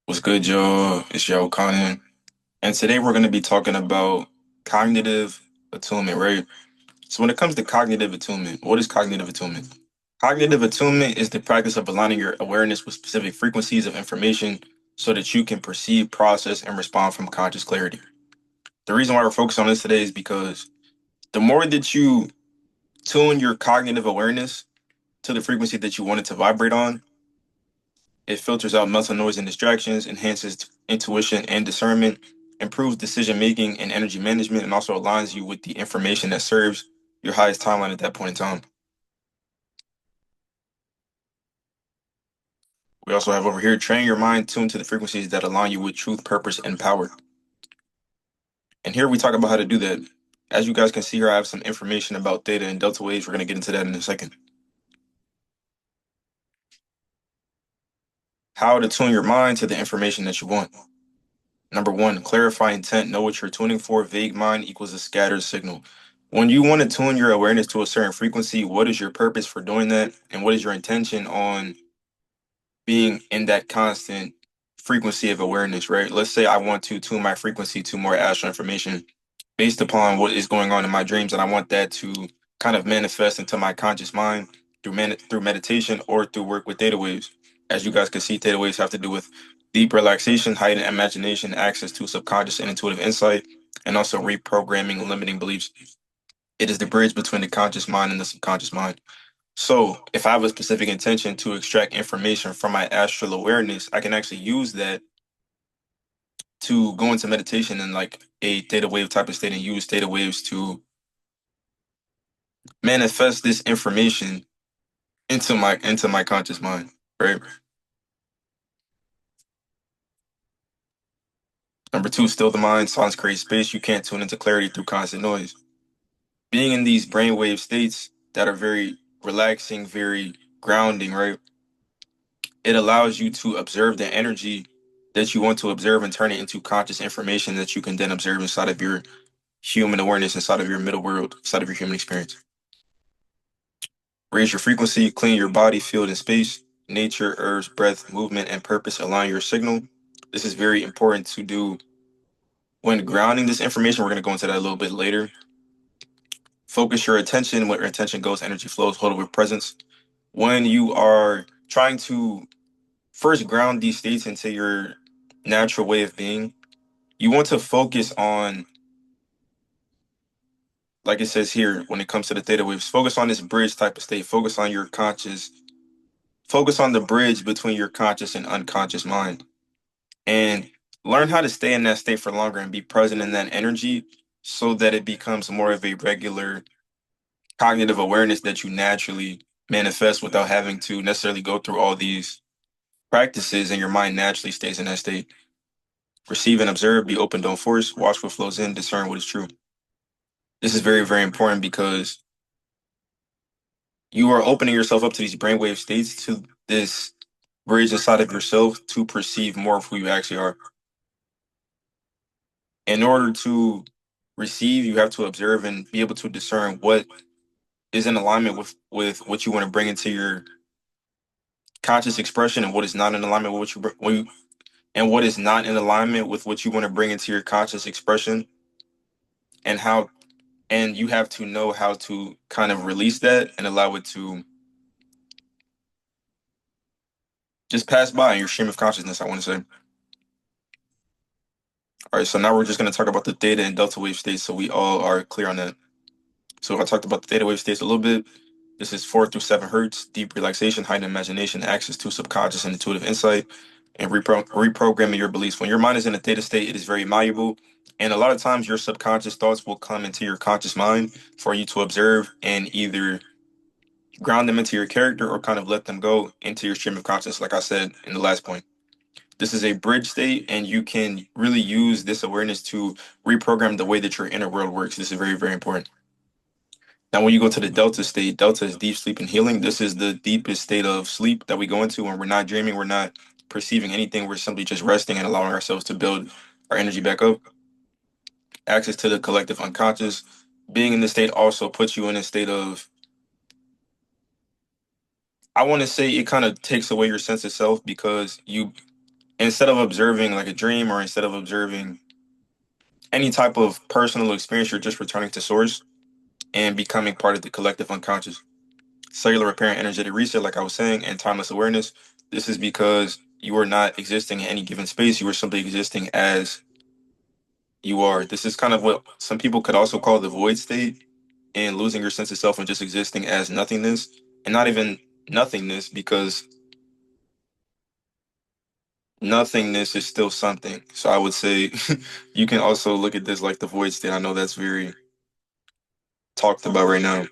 What's good, y'all? It's Joe Conan. And today we're going to be talking about cognitive attunement, right? So, when it comes to cognitive attunement, what is cognitive attunement? Cognitive attunement is the practice of aligning your awareness with specific frequencies of information so that you can perceive, process, and respond from conscious clarity. The reason why we're focused on this today is because the more that you tune your cognitive awareness to the frequency that you want it to vibrate on, it filters out mental noise and distractions, enhances intuition and discernment, improves decision making and energy management, and also aligns you with the information that serves your highest timeline at that point in time. We also have over here train your mind tuned to the frequencies that align you with truth, purpose, and power. And here we talk about how to do that. As you guys can see here, I have some information about theta and delta waves. We're going to get into that in a second. How to tune your mind to the information that you want. Number one, clarify intent. Know what you're tuning for. Vague mind equals a scattered signal. When you want to tune your awareness to a certain frequency, what is your purpose for doing that? And what is your intention on being in that constant frequency of awareness, right? Let's say I want to tune my frequency to more astral information based upon what is going on in my dreams, and I want that to kind of manifest into my conscious mind through meditation or through work with theta waves. As you guys can see, theta waves have to do with deep relaxation, heightened imagination, access to subconscious and intuitive insight, and also reprogramming limiting beliefs. It is the bridge between the conscious mind and the subconscious mind. So, if I have a specific intention to extract information from my astral awareness, I can actually use that to go into meditation in like a theta wave type of state and use theta waves to manifest this information into my conscious mind, right? Number two, still the mind. Silence creates space. You can't tune into clarity through constant noise. Being in these brainwave states that are very relaxing, very grounding, right? It allows you to observe the energy that you want to observe and turn it into conscious information that you can then observe inside of your human awareness, inside of your middle world, inside of your human experience. Raise your frequency, clean your body, field, and space. Nature, herbs, breath, movement, and purpose align your signal. This is very important to do when grounding this information. We're going to go into that a little bit later. Focus your attention. Where your attention goes, energy flows. Hold it with presence. When you are trying to first ground these states into your natural way of being, you want to focus on, like it says here, when it comes to the theta waves, focus on this bridge type of state. Focus on your conscious, focus on the bridge between your conscious and unconscious mind. And learn how to stay in that state for longer and be present in that energy so that it becomes more of a regular cognitive awareness that you naturally manifest without having to necessarily go through all these practices, and your mind naturally stays in that state. Receive and observe, be open, don't force, watch what flows in, discern what is true. This is very, very important because you are opening yourself up to these brainwave states, to this bridge inside of yourself to perceive more of who you actually are. In order to receive, you have to observe and be able to discern what is in alignment with what you want to bring into your conscious expression, and what is not in alignment with and what is not in alignment with what you want to bring into your conscious expression, and how, and you have to know how to kind of release that and allow it to just pass by in your stream of consciousness, I want to say. All right, so now we're just going to talk about the theta and delta wave states so we all are clear on that. So I talked about the theta wave states a little bit. This is 4 through 7 hertz, deep relaxation, heightened imagination, access to subconscious and intuitive insight, and reprogramming your beliefs. When your mind is in a theta state, it is very malleable. And a lot of times your subconscious thoughts will come into your conscious mind for you to observe and either ground them into your character or kind of let them go into your stream of consciousness, like I said in the last point. This is a bridge state, and you can really use this awareness to reprogram the way that your inner world works. This is very, very important. Now, when you go to the delta state, delta is deep sleep and healing. This is the deepest state of sleep that we go into when we're not dreaming, we're not perceiving anything, we're simply just resting and allowing ourselves to build our energy back up. Access to the collective unconscious. Being in this state also puts you in a state of, I want to say, it kind of takes away your sense of self because Instead of observing like a dream or instead of observing any type of personal experience, you're just returning to source and becoming part of the collective unconscious. Cellular repair and energetic reset, like I was saying, and timeless awareness. This is because you are not existing in any given space. You are simply existing as you are. This is kind of what some people could also call the void state and losing your sense of self and just existing as nothingness and not even nothingness because nothingness is still something. So I would say you can also look at this like the void state. I know that's very talked about right now.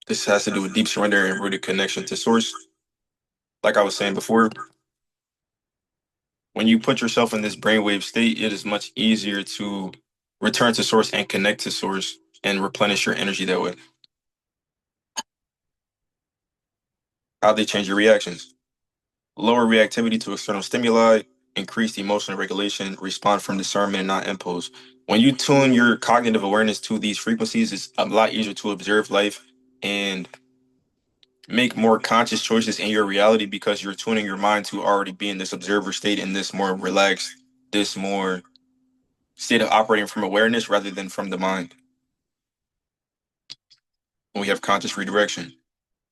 This has to do with deep surrender and rooted connection to source. Like I was saying before, when you put yourself in this brainwave state, it is much easier to return to source and connect to source and replenish your energy that way. How they change your reactions. Lower reactivity to external stimuli, increased emotional regulation, respond from discernment and not impulse. When you tune your cognitive awareness to these frequencies, it's a lot easier to observe life and make more conscious choices in your reality because you're tuning your mind to already be in this observer state in this more relaxed, this more state of operating from awareness rather than from the mind. When we have conscious redirection,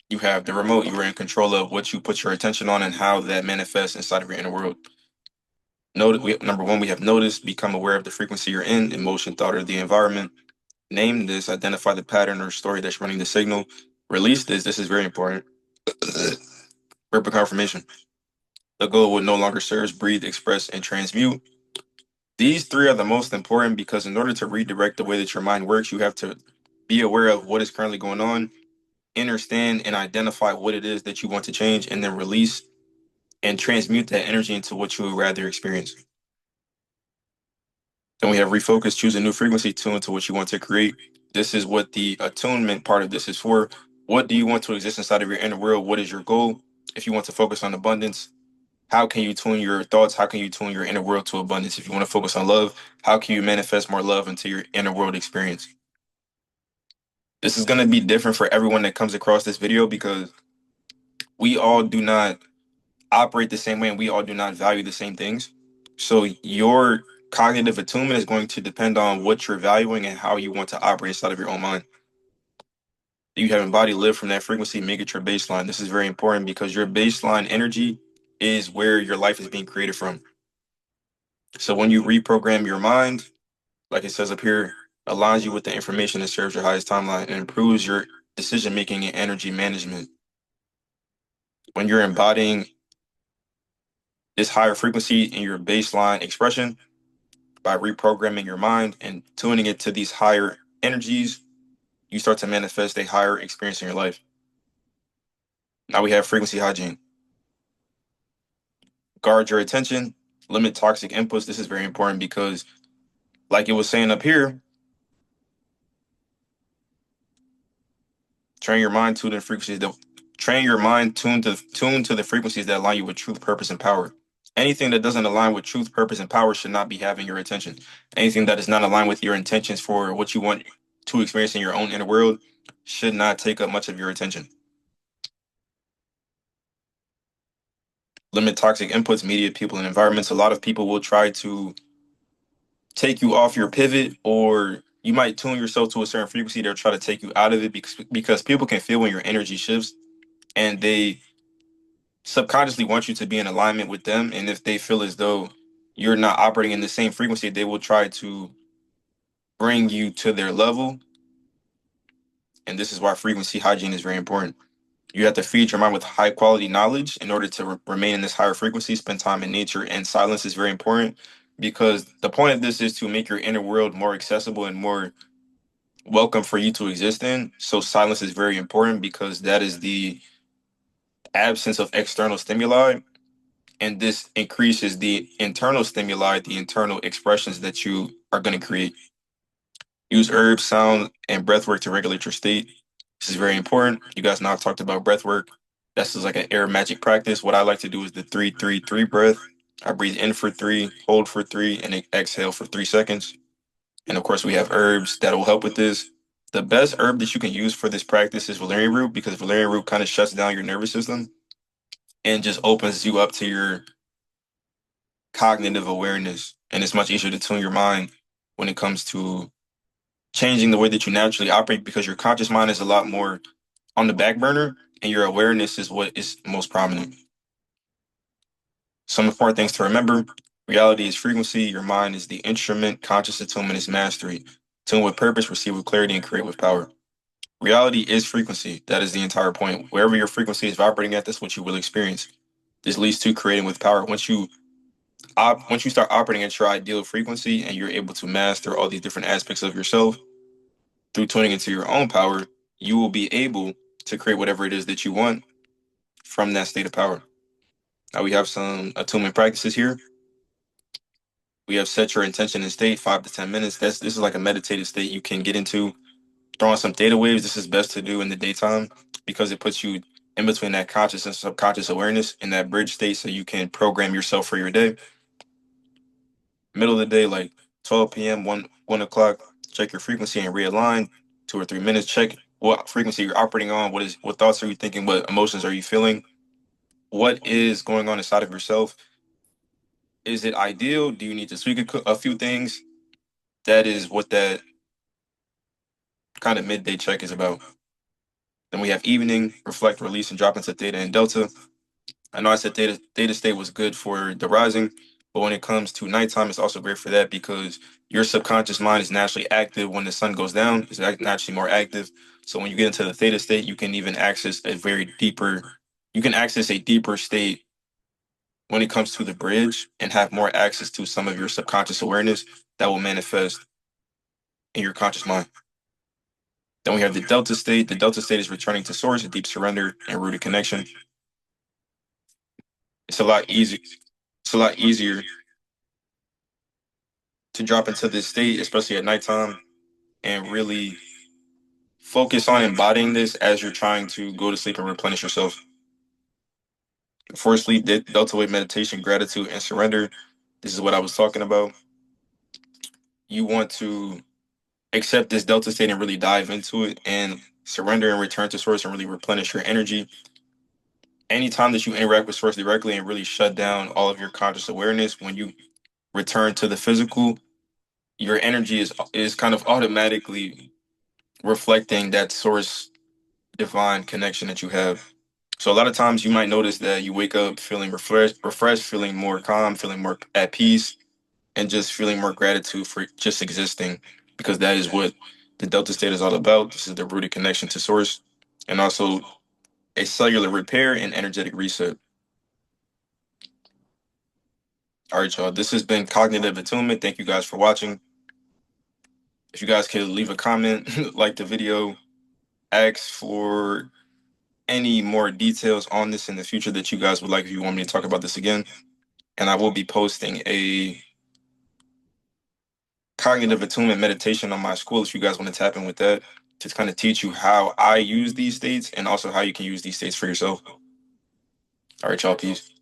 you have the remote, you are in control of what you put your attention on and how that manifests inside of your inner world. Number one, we have notice, become aware of the frequency you're in, emotion, thought, or the environment. Name this, identify the pattern or story that's running the signal. Release this is very important. Verbal confirmation. The goal would no longer serve, breathe, express, and transmute. These three are the most important because in order to redirect the way that your mind works, you have to be aware of what is currently going on, understand and identify what it is that you want to change, and then release and transmute that energy into what you would rather experience. Then we have refocus, choose a new frequency, tune to what you want to create. This is what the attunement part of this is for. What do you want to exist inside of your inner world? What is your goal? If you want to focus on abundance, how can you tune your thoughts? How can you tune your inner world to abundance? If you want to focus on love, how can you manifest more love into your inner world experience? This is going to be different for everyone that comes across this video because we all do not operate the same way and we all do not value the same things. So your cognitive attunement is going to depend on what you're valuing and how you want to operate inside of your own mind. You have embodied, live from that frequency, make it your baseline. This is very important because your baseline energy is where your life is being created from. So when you reprogram your mind, like it says up here, aligns you with the information that serves your highest timeline and improves your decision making and energy management. When you're embodying this higher frequency in your baseline expression by reprogramming your mind and tuning it to these higher energies, you start to manifest a higher experience in your life. Now we have frequency hygiene. Guard your attention, limit toxic inputs. This is very important because, like it was saying up here, train your mind to the frequencies that train your mind tune to the frequencies that align you with truth, purpose, and power. Anything that doesn't align with truth, purpose, and power should not be having your attention. Anything that is not aligned with your intentions for what you want to experience in your own inner world should not take up much of your attention. Limit toxic inputs, media, people, and environments. A lot of people will try to take you off your pivot, or you might tune yourself to a certain frequency. They'll try to take you out of it because people can feel when your energy shifts and they subconsciously want you to be in alignment with them. And if they feel as though you're not operating in the same frequency, they will try to bring you to their level. And this is why frequency hygiene is very important. You have to feed your mind with high quality knowledge in order to remain in this higher frequency, spend time in nature, and silence is very important because the point of this is to make your inner world more accessible and more welcome for you to exist in. So silence is very important because that is the absence of external stimuli, and this increases the internal stimuli, the internal expressions that you are going to create. Use herbs, sound, and breath work to regulate your state. This is very important. You guys know I've talked about breath work. This is like an air magic practice. What I like to do is the 3-3-3 breath. I breathe in for 3, hold for 3, and exhale for 3 seconds. And of course, we have herbs that will help with this. The best herb that you can use for this practice is valerian root because valerian root kind of shuts down your nervous system. and just opens you up to your cognitive awareness. And it's much easier to tune your mind when it comes to changing the way that you naturally operate because your conscious mind is a lot more on the back burner and your awareness is what is most prominent. Some important things to remember: reality is frequency, your mind is the instrument, conscious attunement is mastery. Tune with purpose, receive with clarity, and create with power. Reality is frequency. That is the entire point. Wherever your frequency is vibrating at, that's what you will experience. This leads to creating with power. Once you start operating at your ideal frequency and you're able to master all these different aspects of yourself through tuning into your own power, you will be able to create whatever it is that you want from that state of power. Now we have some attunement practices here. We have set your intention and state 5 to 10 minutes. This is like a meditative state you can get into. Throw on some theta waves. This is best to do in the daytime because it puts you in between that conscious and subconscious awareness in that bridge state so you can program yourself for your day. Middle of the day, like 12 p.m., 1 o'clock, check your frequency and realign. 2 or 3 minutes, check what frequency you're operating on. What thoughts are you thinking? What emotions are you feeling? What is going on inside of yourself? Is it ideal? Do you need to tweak a few things? That is what that kind of midday check is about. Then we have evening, reflect, release, and drop into theta and delta. I know I said theta state was good for the rising, but when it comes to nighttime, it's also great for that because your subconscious mind is naturally active when the sun goes down. It's naturally more active. So when you get into the theta state, you can even access a deeper state when it comes to the bridge and have more access to some of your subconscious awareness that will manifest in your conscious mind. Then we have the delta state. The delta state is returning to source, a deep surrender and rooted connection. It's a lot easier. It's a lot easier to drop into this state, especially at nighttime, and really focus on embodying this as you're trying to go to sleep and replenish yourself. Before sleep, delta wave meditation, gratitude, and surrender. This is what I was talking about. You want to accept this delta state and really dive into it and surrender and return to source and really replenish your energy. Anytime that you interact with source directly and really shut down all of your conscious awareness, when you return to the physical, your energy is kind of automatically reflecting that source divine connection that you have. So a lot of times you might notice that you wake up feeling refreshed, feeling more calm, feeling more at peace, and just feeling more gratitude for just existing, because that is what the delta state is all about. This is the rooted connection to source, and also a cellular repair and energetic reset. All right, y'all. This has been Cognitive Attunement. Thank you guys for watching. If you guys could leave a comment, like the video, ask for any more details on this in the future that you guys would like if you want me to talk about this again. And I will be posting a cognitive attunement meditation on my Skool if you guys want to tap in with that to kind of teach you how I use these states and also how you can use these states for yourself. All right, y'all. Peace.